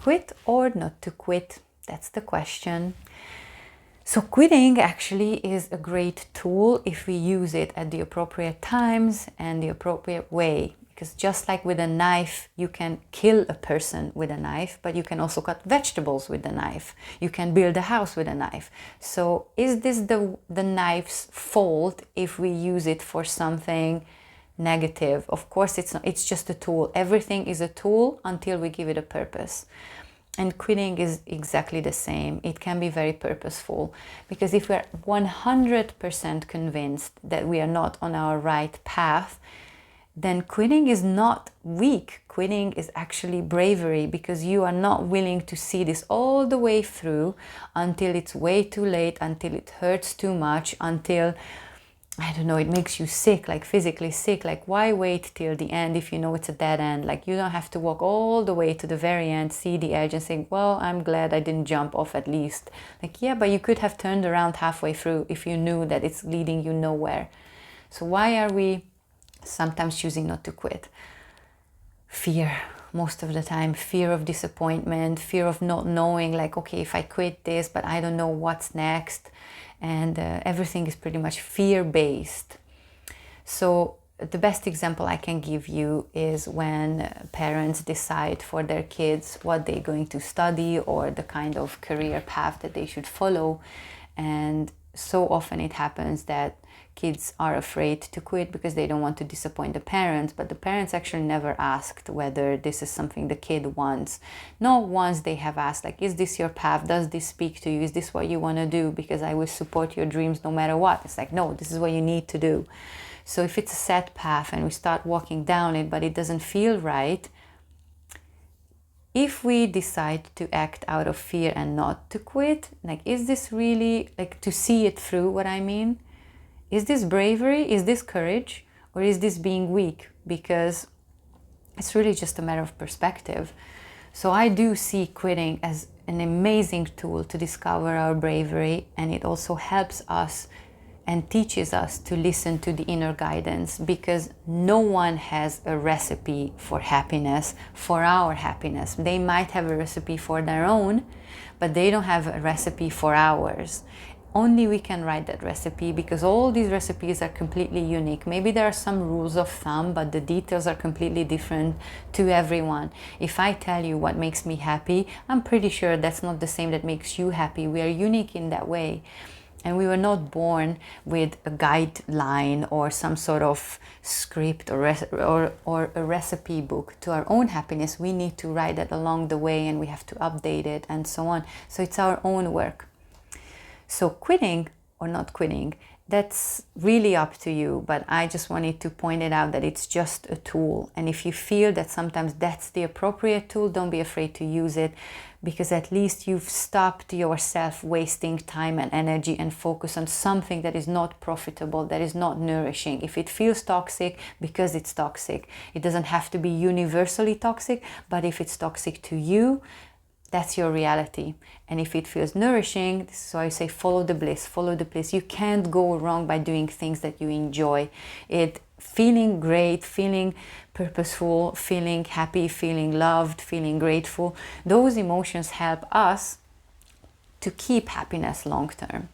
quit or not to quit? That's the question. So quitting actually is a great tool if we use it at the appropriate times and the appropriate way. Because just like with a knife, you can kill a person with a knife, but you can also cut vegetables with a knife. You can build a house with a knife. So is this the knife's fault if we use it for something negative? Of course it's not. It's just a tool. Everything is a tool until we give it a purpose. And quitting is exactly the same. It can be very purposeful, because if we're 100% convinced that we are not on our right path, then quitting is not weak. Quitting is actually bravery, because you are not willing to see this all the way through until it's way too late, until it hurts too much, until, I don't know, it makes you sick, like physically sick. Like, why wait till the end if you know it's a dead end? Like, you don't have to walk all the way to the very end, see the edge and think, well, I'm glad I didn't jump off at least. Like, yeah, but you could have turned around halfway through if you knew that it's leading you nowhere. So why are we sometimes choosing not to quit? Fear. Most of the time, fear of disappointment, fear of not knowing, like, okay, if I quit this, but I don't know what's next. And everything is pretty much fear-based. So the best example I can give you is when parents decide for their kids what they're going to study or the kind of career path that they should follow. And so often it happens that kids are afraid to quit because they don't want to disappoint the parents, but the parents actually never asked whether this is something the kid wants. Not once they have asked, like, is this your path? Does this speak to you? Is this what you want to do? Because I will support your dreams no matter what. It's like, no, this is what you need to do. So if it's a set path and we start walking down it, but it doesn't feel right, if we decide to act out of fear and not to quit, like, is this really, like, to see it through, what I mean? Is this bravery? Is this courage? Or is this being weak? Because it's really just a matter of perspective. So I do see quitting as an amazing tool to discover our bravery, and it also helps us and teaches us to listen to the inner guidance, because no one has a recipe for happiness, for our happiness. They might have a recipe for their own, but they don't have a recipe for ours. Only we can write that recipe, because all these recipes are completely unique. Maybe there are some rules of thumb, but the details are completely different to everyone. If I tell you what makes me happy, I'm pretty sure that's not the same that makes you happy. We are unique in that way. And we were not born with a guideline or some sort of script or a recipe book to our own happiness. We need to write that along the way, and we have to update it and so on. So it's our own work. So quitting or not quitting, that's really up to you, but I just wanted to point it out that it's just a tool. And if you feel that sometimes that's the appropriate tool, don't be afraid to use it, because at least you've stopped yourself wasting time and energy and focus on something that is not profitable, that is not nourishing. If it feels toxic, because it's toxic. It doesn't have to be universally toxic, but if it's toxic to you, that's your reality. And if it feels nourishing, this is why I say follow the bliss, follow the bliss. You can't go wrong by doing things that you enjoy. Feeling great, feeling purposeful, feeling happy, feeling loved, feeling grateful. Those emotions help us to keep happiness long term.